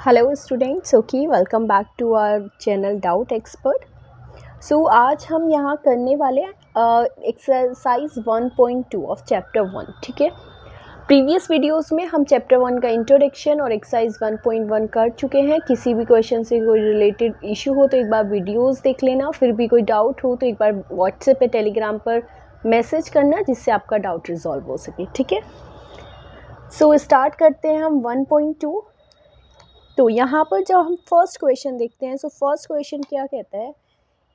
Hello students, okay, welcome back to our channel doubt expert. So आज हम यहाँ करने वाले एक्सरसाइज 1.2 ऑफ चैप्टर 1। ठीक है, प्रीवियस वीडियोस में हम चैप्टर 1 का इंट्रोडक्शन और एक्सरसाइज 1.1 कर चुके हैं। किसी भी क्वेश्चन से कोई रिलेटेड इशू हो तो एक बार वीडियोस देख लेना, फिर भी कोई डाउट हो तो एक बार व्हाट्सएप या टेलीग्राम पर मैसेज करना जिससे आपका डाउट रिजॉल्व हो सके। ठीक है, सो स्टार्ट करते हैं हम 1.2। तो यहाँ पर जब हम फर्स्ट क्वेश्चन देखते हैं, सो फर्स्ट क्वेश्चन क्या कहता है,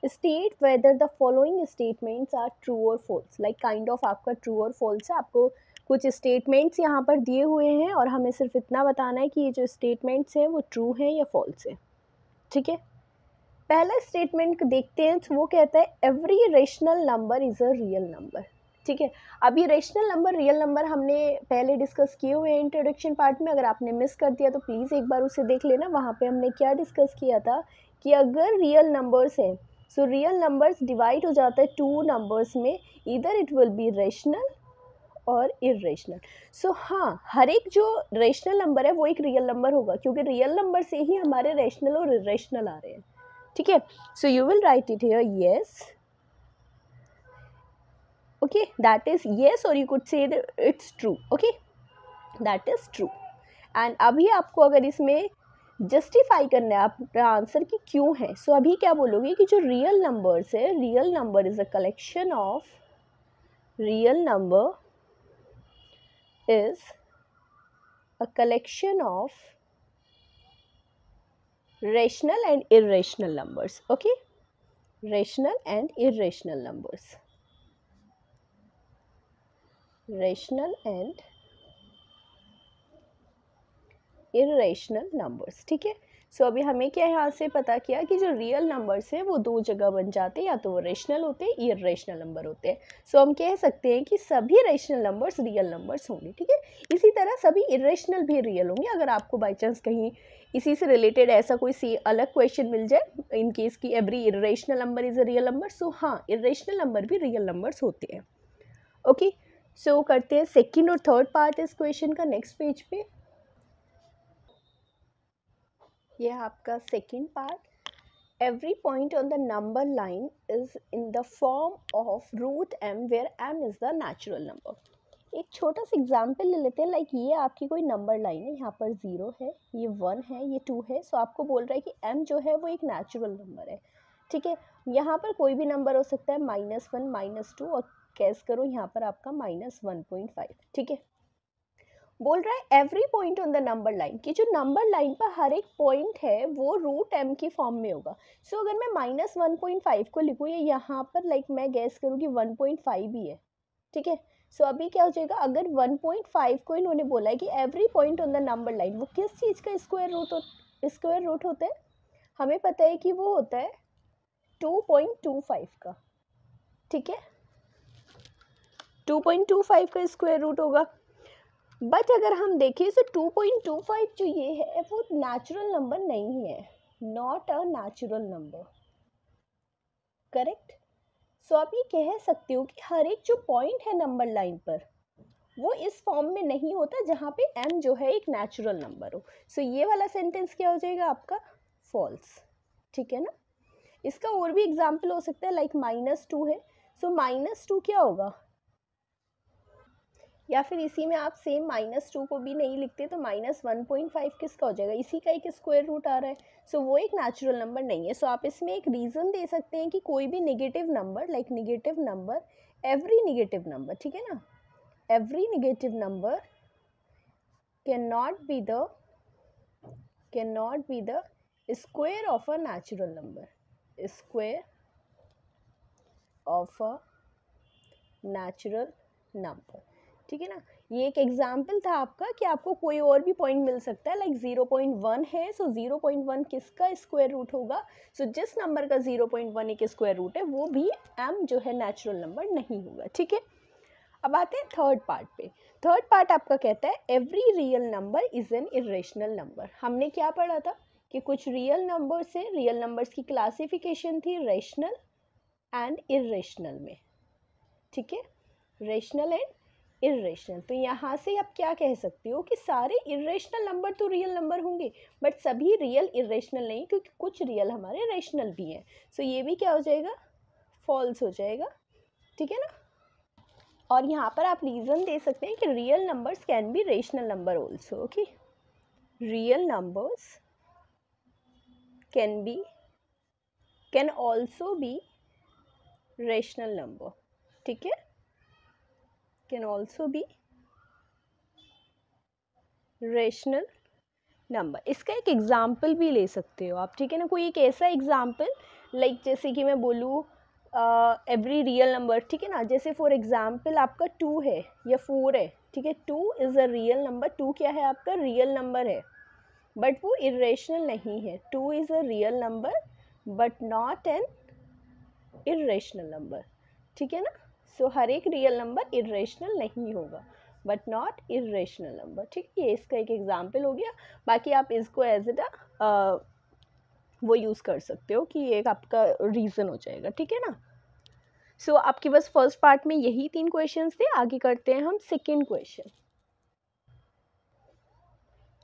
state whether the following statements are true और फॉल्स। लाइक काइंड ऑफ आपका ट्रू और फॉल्स है। आपको कुछ स्टेटमेंट्स यहाँ पर दिए हुए हैं और हमें सिर्फ इतना बताना है कि ये जो स्टेटमेंट्स हैं वो ट्रू हैं या फॉल्स है। ठीक है, पहला स्टेटमेंट देखते हैं, तो वो कहता है every rational number is a real number. ठीक है, अब ये रेशनल नंबर रियल नंबर हमने पहले डिस्कस किए हुए हैं इंट्रोडक्शन पार्ट में। अगर आपने मिस कर दिया तो प्लीज़ एक बार उसे देख लेना। वहाँ पे हमने क्या डिस्कस किया था कि अगर रियल नंबर्स हैं, सो रियल नंबर्स डिवाइड हो जाता है टू नंबर्स में, इधर इट विल बी रेशनल और इरेशनल। सो हाँ, हर एक जो रेशनल नंबर है वो एक रियल नंबर होगा, क्योंकि रियल नंबर से ही हमारे रेशनल और इरेशनल आ रहे हैं। ठीक है, so you will right it here yes, okay, that is yes, or you could say that it's true. Okay, that is true. And अभी आपको अगर इसमें जस्टिफाई करना है आपका आंसर कि क्यों है, सो अभी क्या बोलोगे कि जो रियल नंबर्स है, real number is a collection of, real number is a collection of rational and irrational numbers. Okay, rational and irrational numbers, rational and irrational numbers. ठीक है, सो अभी हमें क्या यहाँ से पता किया कि जो रियल नंबर्स हैं वो दो जगह बन जाते हैं, या तो वो रेशनल होते हैं, इरेशनल नंबर होते हैं। सो हम कह सकते हैं कि सभी रेशनल नंबर्स रियल नंबर्स होंगे। ठीक है, इसी तरह सभी इरेशनल भी रियल होंगे। अगर आपको बाई चांस कहीं इसी से रिलेटेड ऐसा कोई सी अलग क्वेश्चन मिल जाए इन केस की every irrational number is a real number, so हाँ, इरेशनल नंबर भी रियल नंबर्स होते हैं। ओके, सो करते हैं सेकेंड और थर्ड पार्ट इस क्वेश्चन का नेक्स्ट पेज पे। यह है आपका second part. Every point on the number line is in the form of root m where m is the natural number. एक छोटा सा एग्जाम्पल ले लेते हैं। लाइक ये आपकी कोई नंबर लाइन है, यहाँ पर 0 है, ये 1 है, ये 2 है। सो आपको बोल रहा है कि m जो है वो एक नेचुरल नंबर है। ठीक है, यहाँ पर कोई भी नंबर हो सकता है, -1, -2, और कैस करो यहाँ पर आपका -1.5। ठीक है, बोल रहा है every point on the number line, कि जो नंबर लाइन पर हर एक पॉइंट है वो रूट एम की फॉर्म में होगा। सो अगर मैं -1.5 को लिखूँ, या यहाँ पर लाइक मैं गैस करूँ कि 1.5 ही है। ठीक है, सो अभी क्या हो जाएगा, अगर 1.5 को इन्होंने बोला है कि every point on the number line, वो किस चीज़ का स्क्वायर रूट होता है, हमें पता है कि वो होता है 2.25 का। ठीक है, 2.25 का स्क्वायर रूट होगा। बट अगर हम देखें तो 2.25 जो ये है वो नेचुरल नंबर नहीं है, not a natural number. Correct, so आप ये कह सकते हो कि हर एक जो पॉइंट है नंबर लाइन पर वो इस फॉर्म में नहीं होता जहाँ पे m जो है एक नेचुरल नंबर हो। सो ये वाला सेंटेंस क्या हो जाएगा आपका, फॉल्स। ठीक है ना, इसका और भी एग्जाम्पल हो सकता है, लाइक -2 है, सो -2 क्या होगा, या फिर इसी में आप सेम -2 को भी नहीं लिखते तो -1.5 किसका हो जाएगा, इसी का एक स्क्वायर रूट आ रहा है। सो वो एक नेचुरल नंबर नहीं है। सो आप इसमें एक रीज़न दे सकते हैं कि कोई भी negative number, like negative number, every negative number, ठीक है ना, every negative number cannot be the square of a natural number, square of a natural number। ठीक है ना, ये एक एग्जाम्पल था आपका कि आपको कोई और भी पॉइंट मिल सकता है, लाइक 0.1 है, सो 0.1 किसका स्क्वायर रूट होगा, सो जिस नंबर का 0.1 एक स्क्वायर रूट है वो भी m जो है नेचुरल नंबर नहीं होगा। ठीक है, अब आते हैं थर्ड पार्ट पे। थर्ड पार्ट आपका कहता है every real number is an irrational number. हमने क्या पढ़ा था कि कुछ रियल नंबर से, रियल नंबर्स की क्लासिफिकेशन थी रेशनल एंड इरेशनल में। ठीक है, रेशनल एंड इर्रेशनल। तो यहाँ से आप क्या कह सकते हो कि सारे इर्रेशनल नंबर तो रियल नंबर होंगे, बट सभी रियल इर्रेशनल नहीं, क्योंकि कुछ रियल हमारे रेशनल भी हैं। सो ये भी क्या हो जाएगा, फॉल्स हो जाएगा, ठीक है ना। और यहाँ पर आप रीज़न दे सकते हैं कि real numbers can be rational number also. Okay, real numbers can also be rational number, ठीक है, can also be rational number. इसका एक एग्जाम्पल भी ले सकते हो आप, ठीक है ना, कोई एक ऐसा एग्जाम्पल लाइक जैसे कि मैं बोलूँ एवरी रियल नंबर, ठीक है ना, जैसे फॉर एग्जाम्पल आपका 2 है या 4 है, ठीक है, 2 इज़ अ रियल नंबर, 2 क्या है आपका रियल नंबर है, बट वो इरेशनल नहीं है। 2 is a real number but not an irrational number, ठीक है ना। सो हर एक रियल नंबर इरेशनल नहीं होगा, बट नॉट इरेशनल नंबर, ठीक है। ये इसका एक एग्जाम्पल हो गया। बाकी आप इसको एज इट वो यूज़ कर सकते हो कि ये एक आपका रीज़न हो जाएगा, ठीक है ना। सो आपके बस फर्स्ट पार्ट में यही 3 क्वेश्चंस थे। आगे करते हैं हम सेकेंड क्वेश्चन।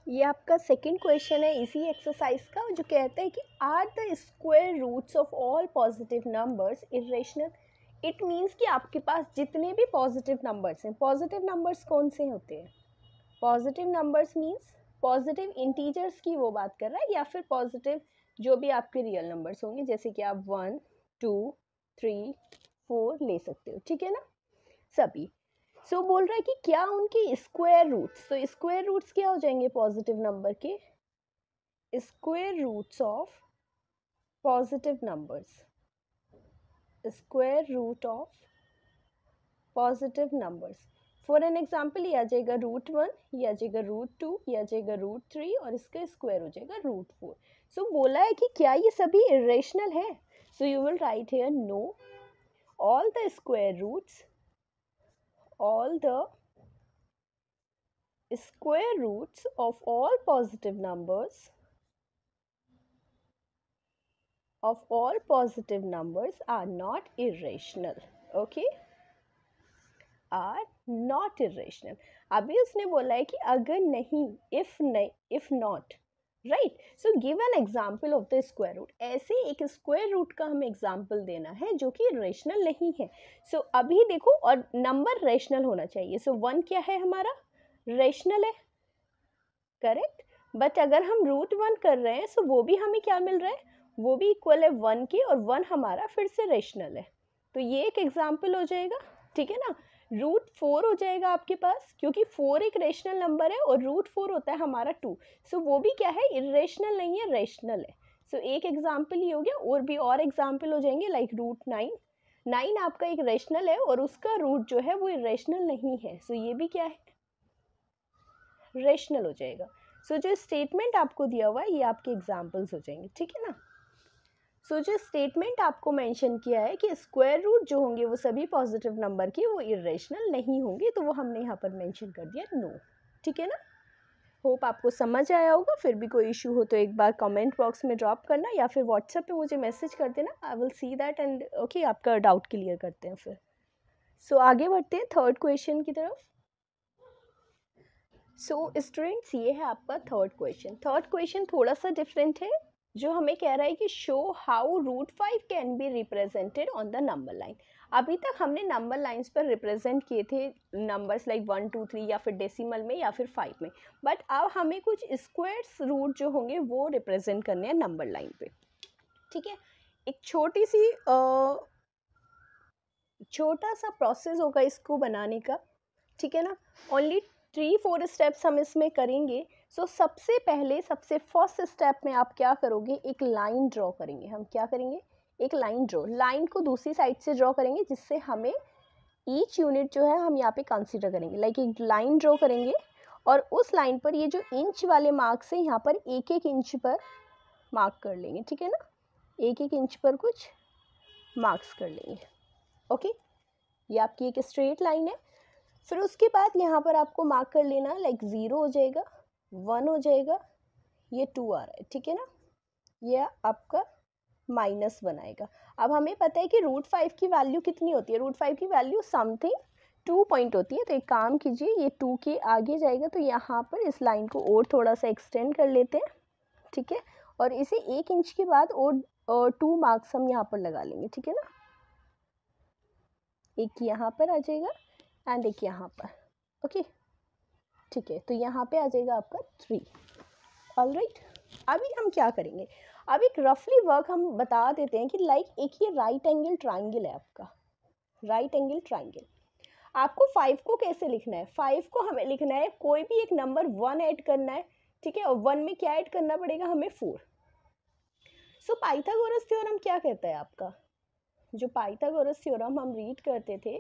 ये आपका सेकेंड क्वेश्चन है इसी एक्सरसाइज का, जो कहता है कि are the square roots of all positive numbers irrational. It means कि आपके पास जितने भी पॉजिटिव नंबर्स हैं, पॉजिटिव नंबर्स कौन से होते हैं, positive numbers means positive integers की वो बात कर रहा है, या फिर पॉजिटिव जो भी आपके रियल नंबर्स होंगे, जैसे कि आप 1 2 3 4 ले सकते हो, ठीक है ना, सभी। सो बोल रहा है कि क्या उनके स्क्वायर रूट्स, तो स्क्वायर रूट्स क्या हो जाएंगे पॉजिटिव नंबर के, square roots of positive numbers, square root of positive numbers. For an example ये आ जाएगा √1, ये आ जाएगा √2, ये आ जाएगा √3 और इसका स्क्वायर हो जाएगा √4। सो बोला है कि क्या ये सभी इरेशनल है। So you will write here no, all the square roots of all positive numbers are not irrational, okay, are not irrational। अभी उसने बोला है कि अगर नहीं, if not, right. So give an example of the square root, ऐसे एक square root का हमें एग्जाम्पल देना है जो कि रेशनल नहीं है। सो अभी देखो, और नंबर रेशनल होना चाहिए। सो 1 क्या है हमारा, रेशनल है, करेक्ट। बट अगर हम √1 कर रहे हैं, सो वो भी हमें क्या मिल रहा है, वो भी इक्वल है 1 के, और 1 हमारा फिर से रेशनल है। तो ये एक एग्जाम्पल हो जाएगा, ठीक है ना। √4 हो जाएगा आपके पास, क्योंकि 4 एक रेशनल नंबर है और √4 होता है हमारा 2। सो वो भी क्या है, इरेशनल नहीं है, रेशनल है। सो एक एग्जाम्पल ही हो गया, और भी और एग्जाम्पल हो जाएंगे लाइक √9। 9 आपका एक रेशनल है और उसका रूट जो है वो इरेशनल नहीं है। सो ये भी क्या है, रेशनल हो जाएगा। सो जो स्टेटमेंट आपको दिया हुआ है ये आपके एग्जाम्पल्स हो जाएंगे, ठीक है ना। सो जो स्टेटमेंट आपको मेंशन किया है कि स्क्वायर रूट जो होंगे वो सभी पॉजिटिव नंबर के वो इरेशनल नहीं होंगे, तो वो हमने यहाँ पर मेंशन कर दिया नो, ठीक है ना। होप आपको समझ आया होगा। फिर भी कोई इशू हो तो एक बार कमेंट बॉक्स में ड्रॉप करना, या फिर व्हाट्सएप पे मुझे मैसेज कर देना, I will see that and okay आपका डाउट क्लियर करते हैं फिर। सो आगे बढ़ते हैं थर्ड क्वेश्चन की तरफ। सो स्टूडेंट्स ये है आपका थर्ड क्वेश्चन। थर्ड क्वेश्चन थोड़ा सा डिफरेंट है, जो हमें कह रहा है कि show how √5 can be represented on the number line. अभी तक हमने नंबर लाइंस पर रिप्रेजेंट किए थे नंबर्स लाइक 1 2 3 या फिर डेसिमल में या फिर 5 में, बट अब हमें कुछ स्क्वायर्स रूट जो होंगे वो रिप्रेजेंट करने हैं नंबर लाइन पे, ठीक है। एक छोटा सा प्रोसेस होगा इसको बनाने का, ठीक है ना। ओनली 3-4 स्टेप्स हम इसमें करेंगे। सो सबसे पहले सबसे फर्स्ट स्टेप में आप क्या करोगे, एक लाइन ड्रॉ करेंगे। हम क्या करेंगे, एक लाइन ड्रॉ, लाइन को दूसरी साइड से ड्रॉ करेंगे, जिससे हमें ईच यूनिट जो है हम यहाँ पे कंसीडर करेंगे। लाइक एक लाइन ड्रॉ करेंगे और उस लाइन पर ये जो इंच वाले मार्क्स है यहाँ पर एक एक इंच पर मार्क कर लेंगे, ठीक है ना, एक एक इंच पर कुछ मार्क्स कर लेंगे, ओके। ये आपकी एक स्ट्रेट लाइन है। फिर उसके बाद यहाँ पर आपको मार्क कर लेना, लाइक 0 हो जाएगा, 1 हो जाएगा, ये 2 आ रहा है, ठीक है ना, ये आपका -1 आएगा। अब हमें पता है कि √5 की वैल्यू कितनी होती है, √5 की वैल्यू समथिंग 2 पॉइंट होती है, तो एक काम कीजिए, ये 2 के आगे जाएगा तो यहाँ पर इस लाइन को और थोड़ा सा एक्सटेंड कर लेते हैं, ठीक है, और इसे 1 इंच के बाद और 2 मार्क्स हम यहाँ पर लगा लेंगे, ठीक है ना, एक यहाँ पर आ जाएगा एंड एक यहाँ पर, ओके, ठीक है, तो यहाँ पे आ जाएगा आपका 3। ऑलराइट, अभी हम क्या करेंगे, अब एक रफली वर्क हम बता देते हैं कि लाइक एक ये राइट एंगल ट्राइंगल है आपका, राइट एंगल ट्राइंगल। आपको 5 को कैसे लिखना है, 5 को हमें लिखना है, कोई भी एक नंबर 1 ऐड करना है, ठीक है, और 1 में क्या ऐड करना पड़ेगा हमें, 4। सो पाइथागोरस थ्योरम क्या कहता है आपका, जो पाइथागोरस थ्योरम हम रीड करते थे,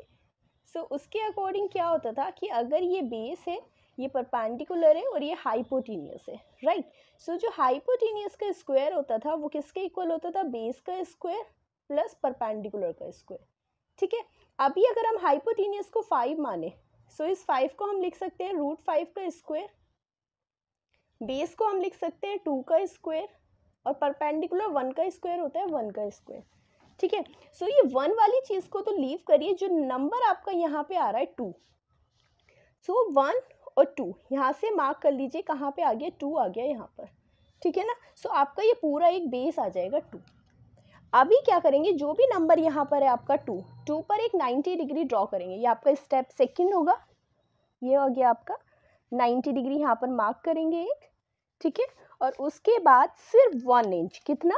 सो उसके अकॉर्डिंग क्या होता था कि अगर ये बेस है, ये परपेंडिकुलर है और ये हाइपोटेनियस है, राइट। सो जो हाइपोटेनियस का स्क्वायर होता था वो किसके इक्वल होता था, बेस का स्क्वायर प्लस परपेंडिकुलर का स्क्वायर, ठीक है। अभी अगर हम हाइपोटेनियस को 5 माने, सो इस 5 को हम लिख सकते हैं √5 का स्क्वायर, बेस को हम लिख सकते हैं 2 का स्क्वायर, और परपेंडिकुलर 1 का स्क्वायर होता है 1 का स्क्वायर, ठीक है। सो ये 1 वाली चीज़ को तो लीव करिए, जो नंबर आपका यहाँ पे आ रहा है 2, सो 1 और 2 यहाँ से मार्क कर लीजिए, कहाँ पे आ गया, 2 आ गया यहाँ पर, ठीक है ना। सो आपका ये पूरा एक बेस आ जाएगा 2। अभी क्या करेंगे, जो भी नंबर यहाँ पर है आपका 2 पर एक 90 डिग्री ड्रॉ करेंगे, ये आपका स्टेप सेकंड होगा, ये हो गया आपका 90 डिग्री यहाँ पर मार्क करेंगे एक, ठीक है, और उसके बाद सिर्फ 1 इंच, कितना,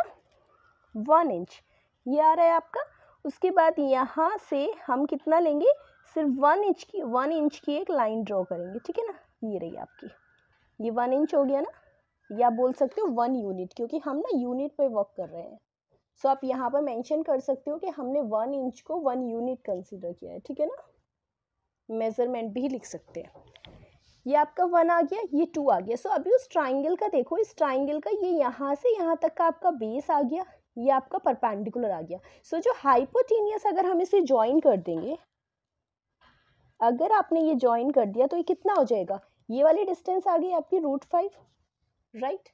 1 इंच ये आ रहा है आपका। उसके बाद यहाँ से हम कितना लेंगे, सिर्फ 1 इंच की एक लाइन ड्रॉ करेंगे, ठीक है ना, ये रही आपकी, ये 1 इंच हो गया ना, या बोल सकते हो 1 यूनिट, क्योंकि हम ना यूनिट पे वर्क कर रहे हैं। सो आप यहाँ पर मेंशन कर सकते हो कि हमने 1 इंच को 1 यूनिट कंसीडर किया है, ठीक है ना, मेजरमेंट भी लिख सकते हैं। ये आपका 1 आ गया, ये 2 आ गया। सो अभी उस ट्राइंगल का देखो, इस ट्राइंगल का ये यहाँ से यहाँ तक का आपका बेस आ गया, ये आपका परपेंडिकुलर आ गया। सो जो हाइपोटेनियस अगर हम इसे ज्वाइन कर देंगे, अगर आपने ये ज्वाइन कर दिया तो ये कितना हो जाएगा, ये वाली डिस्टेंस आ गई आपकी √5, राइट,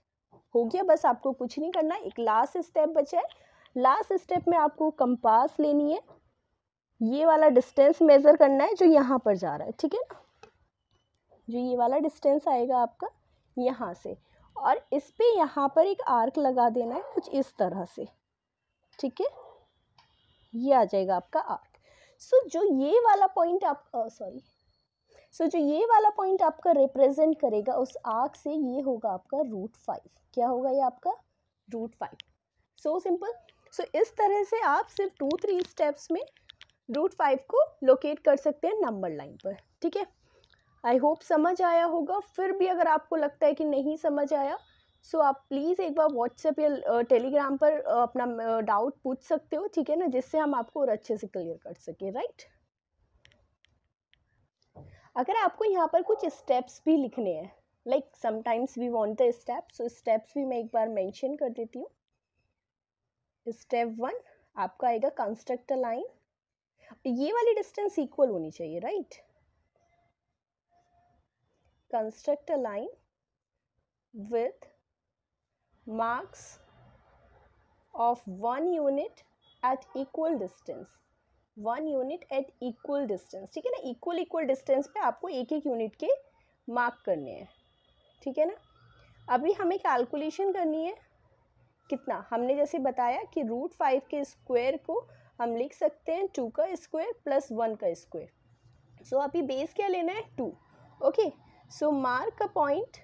हो गया। बस आपको कुछ नहीं करना, एक लास्ट स्टेप बचा है। लास्ट स्टेप में आपको कंपास लेनी है, ये वाला डिस्टेंस मेजर करना है जो यहाँ पर जा रहा है, ठीक है ना, जो ये वाला डिस्टेंस आएगा आपका यहाँ से, और इस पे यहाँ पर एक आर्क लगा देना है कुछ इस तरह से, ठीक है, ये आ जाएगा आपका आर्क। सो जो ये वाला पॉइंट आप जो ये वाला पॉइंट आपका रिप्रेजेंट करेगा उस आर्क से, ये होगा आपका √5, क्या होगा ये आपका √5। So simple. सो इस तरह से आप सिर्फ 2-3 स्टेप्स में √5 को लोकेट कर सकते हैं नंबर लाइन पर, ठीक है। आई होप समझ आया होगा। फिर भी अगर आपको लगता है कि नहीं समझ आया, सो आप प्लीज़ एक बार व्हाट्सएप या टेलीग्राम पर अपना डाउट पूछ सकते हो, ठीक है ना, जिससे हम आपको और अच्छे से क्लियर कर सकें, राइट। अगर आपको यहाँ पर कुछ स्टेप्स भी लिखने हैं, like sometimes we want the steps, so steps भी मैं एक बार मेंशन कर देती हूँ। स्टेप 1 आपका आएगा कंस्ट्रक्ट अ लाइन, ये वाली डिस्टेंस इक्वल होनी चाहिए, right. Construct a line with marks of 1 unit at equal distance, 1 unit at equal distance, ठीक है ना, इक्वल डिस्टेंस पे आपको एक एक यूनिट के मार्क करने हैं, ठीक है ना। अभी हमें कैलकुलेशन करनी है, कितना हमने जैसे बताया कि √5 के स्क्वायर को हम लिख सकते हैं 2 का स्क्वायर प्लस 1 का स्क्वायर। सो अभी बेस क्या लेना है, 2, okay. So mark a point,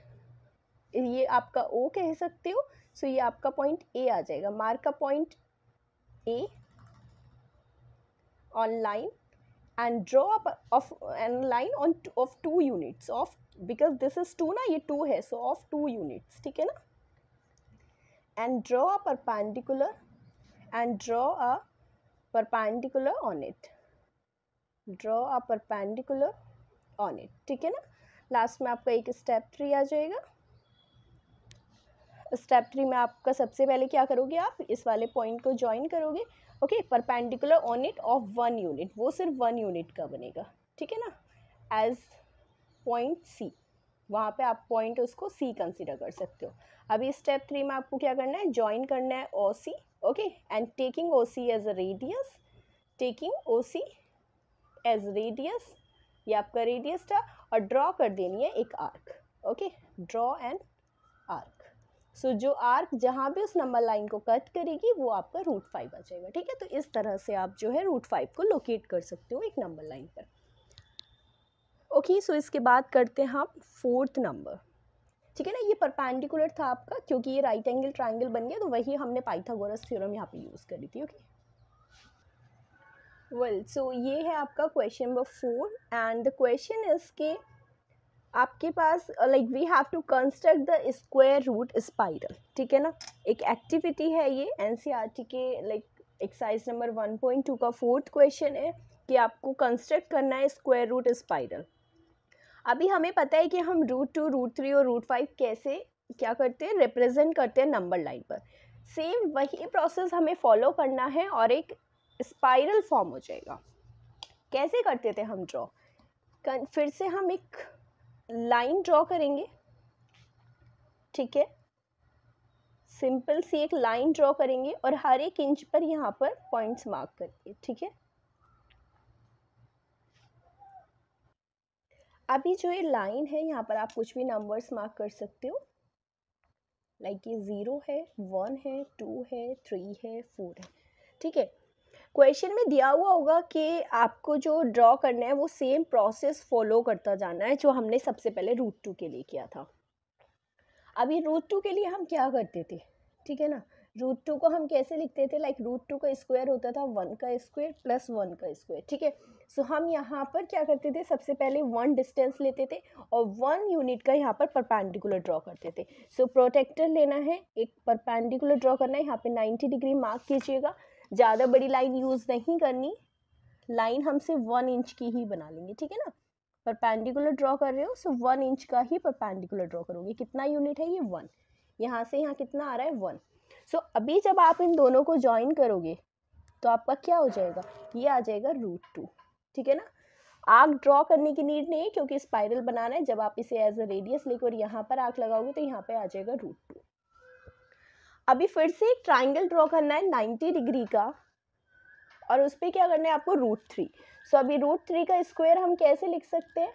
ये आपका O कह सकते हो। सो ये आपका पॉइंट A आ जाएगा, मार्क का point A on line and draw of an line on of 2 units of, because this is 2 ना, ये 2 है, सो ऑफ 2 यूनिट्स, ठीक है ना, and draw a perpendicular on it, draw a perpendicular on it, ठीक है ना। लास्ट में आपका एक स्टेप 3 आ जाएगा। स्टेप 3 में आपका सबसे पहले क्या करोगे, आप इस वाले पॉइंट को ज्वाइन करोगे, okay, perpendicular on it of 1 unit, वो सिर्फ 1 यूनिट का बनेगा, ठीक है ना, एज पॉइंट C, वहाँ पे आप पॉइंट उसको C कंसिडर कर सकते हो। अभी स्टेप 3 में आपको क्या करना है, ज्वाइन करना है OC, okay, and taking OC as a radius, taking OC as radius, ये आपका रेडियस था, और ड्रॉ कर देनी है एक arc. Okay, draw an arc. So जो आर्क जहाँ भी उस नंबर लाइन को कट करेगी वो आपका √5 आ जाएगा। ठीक है, तो इस तरह से आप जो है √5 को लोकेट कर सकते हो एक नंबर लाइन पर। ओके, सो इसके बाद करते हैं हम 4th नंबर। ठीक है ना, ये परपेंडिकुलर था आपका, क्योंकि ये राइट एंगल ट्राइंगल बन गया, तो वही हमने पाइथागोरस थ्योरम यहाँ पे यूज़ करी थी। ओके, वेल, सो ये है आपका question number 4, and the question is के आपके पास like we have to construct the square root spiral. ठीक है ना, एक एक्टिविटी है ये एनसीईआरटी के लाइक एक्सरसाइज नंबर 1.2 का 4th क्वेश्चन है कि आपको कंस्ट्रक्ट करना है स्क्वायर रूट स्पाइरल। अभी हमें पता है कि हम √2, √3 और √5 कैसे क्या करते हैं, रिप्रेजेंट करते हैं नंबर लाइन पर। सेम वही प्रोसेस हमें फॉलो करना है और एक स्पाइरल फॉर्म हो जाएगा। कैसे करते थे हम ड्रॉ, फिर से हम एक लाइन ड्रॉ करेंगे। ठीक है, सिंपल सी एक लाइन ड्रॉ करेंगे और हर एक इंच पर यहाँ पर पॉइंट्स मार्क करेंगे। ठीक है, अभी जो ये लाइन है यहाँ पर आप कुछ भी नंबर्स मार्क कर सकते हो, लाइक ये 0 है, 1 है, 2 है, 3 है, 4 है। ठीक है, क्वेश्चन में दिया हुआ होगा कि आपको जो ड्रॉ करना है वो सेम प्रोसेस फॉलो करता जाना है जो हमने सबसे पहले √2 के लिए किया था। अभी √2 के लिए हम क्या करते थे, ठीक है ना, √2 को हम कैसे लिखते थे, लाइक √2 का स्क्वायर होता था 1 का स्क्वायर प्लस 1 का स्क्वायर। ठीक है, सो हम यहाँ पर क्या करते थे, सबसे पहले 1 डिस्टेंस लेते थे और 1 यूनिट का यहाँ पर परपेंडिकुलर ड्रॉ करते थे। सो प्रोटेक्टर लेना है, एक परपेंडिकुलर ड्रॉ करना है, यहाँ पे 90 डिग्री मार्क कीजिएगा। ज़्यादा बड़ी लाइन यूज़ नहीं करनी, लाइन हम सिर्फ 1 इंच की ही बना लेंगे। ठीक है ना, परपेंडिकुलर ड्रॉ कर रहे हो सो 1 इंच का ही परपेंडिकुलर ड्रॉ करोगे। कितना यूनिट है ये 1, यहाँ से यहाँ कितना आ रहा है 1। सो अभी जब आप इन दोनों को ज्वाइन करोगे तो आपका क्या हो जाएगा, ये आ जाएगा √2। ठीक है ना, आर्क ड्रॉ करने की नीड नहीं है क्योंकि स्पाइरल बनाना है। जब आप इसे एज अ रेडियस लेकर यहाँ पर आर्क लगाओगे तो यहाँ पे आ जाएगा √2। अभी फिर से एक ट्राइंगल ड्रॉ करना है 90 डिग्री का, और उस पर क्या करना है आपको √3। सो अभी √3 का स्क्वायर हम कैसे लिख सकते हैं,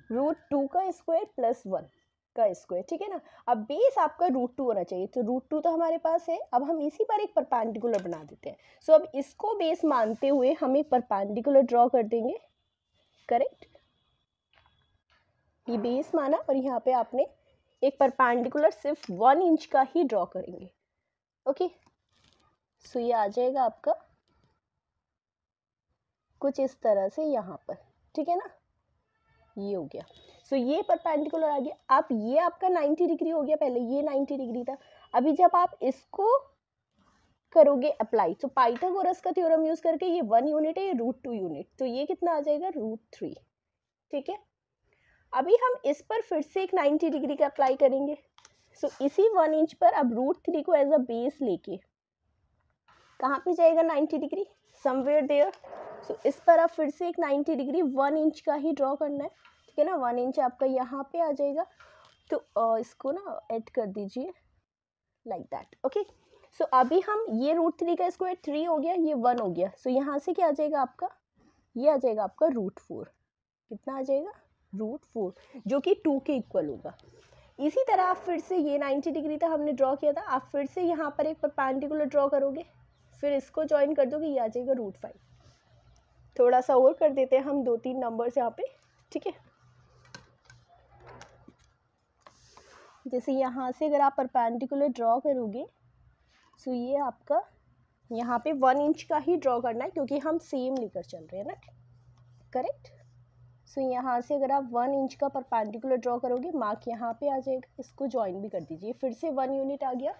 √2 का स्क्वायर प्लस 1 का स्क्वायर। ठीक है ना, अब बेस आपका √2 होना चाहिए, तो √2 तो हमारे पास है। अब हम इसी पर एक परपेंडिकुलर बना देते हैं। सो अब इसको बेस मानते हुए हम एक परपेंडिकुलर ड्रॉ कर देंगे। करेक्ट, ये बेस माना और यहाँ पे आपने एक परपेंडिकुलर सिर्फ 1 इंच का ही ड्रॉ करेंगे। ओके, सो ये आ जाएगा आपका कुछ इस तरह से यहाँ पर। ठीक है ना, ये हो गया। सो ये परपेंडिकुलर आ गया। अब ये आपका 90 डिग्री हो गया, पहले ये 90 डिग्री था। अभी जब आप इसको करोगे अप्लाई, तो पाइथागोरस का थ्योरम यूज करके ये 1 यूनिट है, ये √2 यूनिट, तो ये कितना आ जाएगा √3। ठीक है, अभी हम इस पर फिर से एक 90 डिग्री का अप्लाई करेंगे। सो इसी 1 इंच पर अब √3 को एज अ बेस लेके कहाँ पे जाएगा 90 डिग्री, समवेयर देयर। सो इस पर अब फिर से एक 90 डिग्री 1 इंच का ही ड्रॉ करना है। ठीक है ना, 1 इंच आपका यहाँ पे आ जाएगा। तो इसको ना ऐड कर दीजिए लाइक दैट। ओके, सो अभी हम ये √3 का स्क्वायर 3 हो गया, ये 1 हो गया। सो यहाँ से क्या आ जाएगा आपका, ये आ जाएगा आपका √4। कितना आ जाएगा, √4, जो कि 2 के इक्वल होगा। इसी तरह आप फिर से ये 90 डिग्री था हमने ड्रॉ किया था, आप फिर से यहाँ पर एक परपेंडिकुलर ड्रॉ करोगे, फिर इसको ज्वाइन कर दोगे, ये आ जाएगा √5। थोड़ा सा और कर देते हैं हम 2-3 नंबर्स यहाँ पे। ठीक है, जैसे यहाँ से अगर आप परपेंडिकुलर ड्रॉ करोगे, सो ये आपका यहाँ पे 1 इंच का ही ड्रॉ करना है क्योंकि हम सेम लेकर चल रहे हैं ना। करेक्ट, सो यहाँ से अगर आप 1 इंच का परपेंडिकुलर ड्रॉ करोगे, मार्क यहाँ पे आ जाएगा, इसको ज्वाइन भी कर दीजिए। फिर से 1 यूनिट आ गया,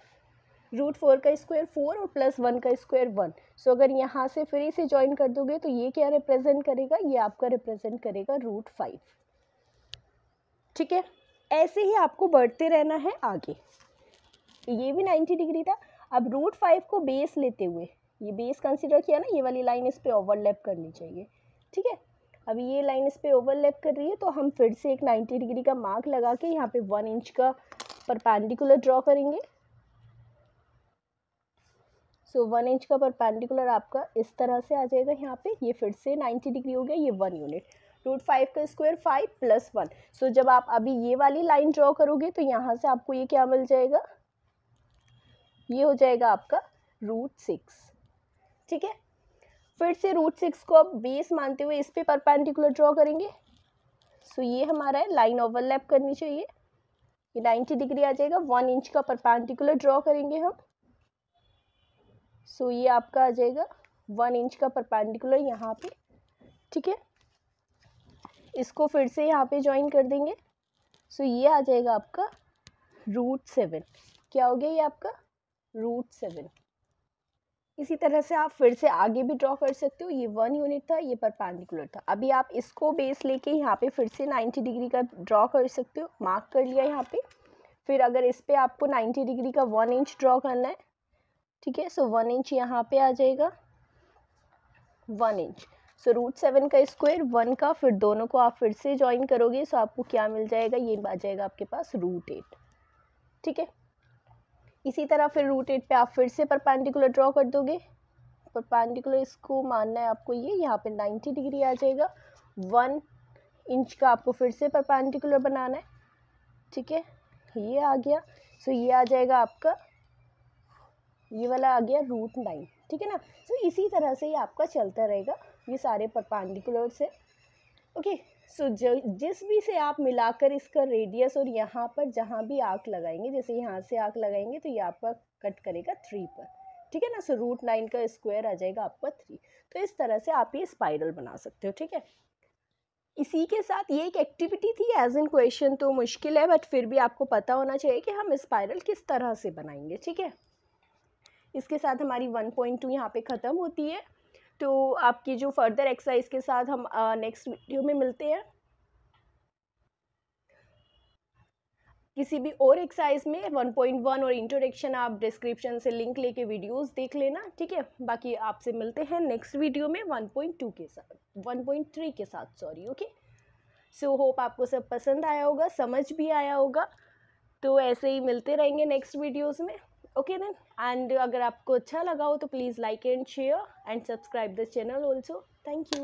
√4 का स्क्वायर 4 और प्लस 1 का स्क्वायर 1। सो अगर यहाँ से फिर इसे ज्वाइन कर दोगे तो ये क्या रिप्रेजेंट करेगा, ये आपका रिप्रेजेंट करेगा √5। ठीक है, ऐसे ही आपको बढ़ते रहना है आगे। ये भी 90 डिग्री था। अब √5 को बेस लेते हुए, ये बेस कंसिडर किया ना, ये वाली लाइन इस पे ओवरलैप करनी चाहिए। ठीक है, अभी ये लाइन इस पे ओवरलैप कर रही है, तो हम फिर से एक 90 डिग्री का मार्क लगा के यहाँ पे 1 इंच का परपेंडिकुलर ड्रॉ करेंगे। सो 1 इंच का परपेंडिकुलर आपका इस तरह से आ जाएगा यहाँ पे। ये फिर से 90 डिग्री हो गया, ये 1 यूनिट। √5 का स्क्वायर 5 + 1। सो जब आप अभी ये वाली लाइन ड्रॉ करोगे तो यहाँ से आपको ये क्या मिल जाएगा, ये हो जाएगा आपका √6। ठीक है, फिर से √6 को अब बेस मानते हुए इस पे परपेंडिकुलर ड्रॉ करेंगे। सो ये हमारा है, लाइन ओवरलैप करनी चाहिए, ये 90 डिग्री आ जाएगा। 1 इंच का परपेंडिकुलर ड्रॉ करेंगे हम। सो ये आपका आ जाएगा 1 इंच का परपेंडिकुलर यहाँ पे। ठीक है, इसको फिर से यहाँ पे ज्वाइन कर देंगे। सो ये आ जाएगा आपका √7। क्या हो गया ये आपका √7। इसी तरह से आप फिर से आगे भी ड्रॉ कर सकते हो। ये 1 यूनिट था, ये परपेंडिकुलर था। अभी आप इसको बेस लेके यहाँ पे फिर से 90 डिग्री का ड्रॉ कर सकते हो। मार्क कर लिया यहाँ पे। फिर अगर इस पे आपको 90 डिग्री का 1 इंच ड्रॉ करना है, ठीक है, सो 1 इंच यहाँ पे आ जाएगा, 1 इंच। सो √7 का स्क्वायर 1 का, फिर दोनों को आप फिर से ज्वाइन करोगे। सो आपको क्या मिल जाएगा, ये आ जाएगा आपके पास √8। ठीक है, इसी तरह फिर √8 पे आप फिर से परपेंडिकुलर ड्रॉ कर दोगे। परपेंडिकुलर इसको मानना है आपको, ये यहाँ पे 90 डिग्री आ जाएगा। 1 इंच का आपको फिर से परपेंडिकुलर बनाना है। ठीक है, ये आ गया। सो ये आ जाएगा आपका, ये वाला आ गया √9। ठीक है ना। सो इसी तरह से ये आपका चलता रहेगा, ये सारे परपेंडिकुलर से। ओके, सो जिस भी से आप मिलाकर इसका रेडियस और यहाँ पर जहाँ भी आर्क लगाएंगे, जैसे यहाँ से आर्क लगाएंगे तो ये आपका कट करेगा 3 पर। ठीक है ना। सो √9 का स्क्वायर आ जाएगा आपका 3। तो इस तरह से आप ये स्पाइरल बना सकते हो। ठीक है, इसी के साथ ये एक एक्टिविटी थी, एज इन क्वेश्चन तो मुश्किल है, बट फिर भी आपको पता होना चाहिए कि हम स्पाइरल किस तरह से बनाएंगे। ठीक है, इसके साथ हमारी 1.2 यहाँ पे ख़त्म होती है। तो आपकी जो फर्दर एक्सरसाइज के साथ हम नेक्स्ट वीडियो में मिलते हैं। किसी भी और एक्सरसाइज में 1.1 और इंट्रोडक्शन आप डिस्क्रिप्शन से लिंक लेके वीडियोस देख लेना। ठीक है, बाकी आपसे मिलते हैं नेक्स्ट वीडियो में 1.2 के साथ, 1.3 के साथ, सॉरी। ओके, सो होप आपको सब पसंद आया होगा, समझ भी आया होगा। तो ऐसे ही मिलते रहेंगे नेक्स्ट वीडियोस में। ओके देन, एंड अगर आपको अच्छा लगा हो तो please like and share and subscribe the channel also. Thank you.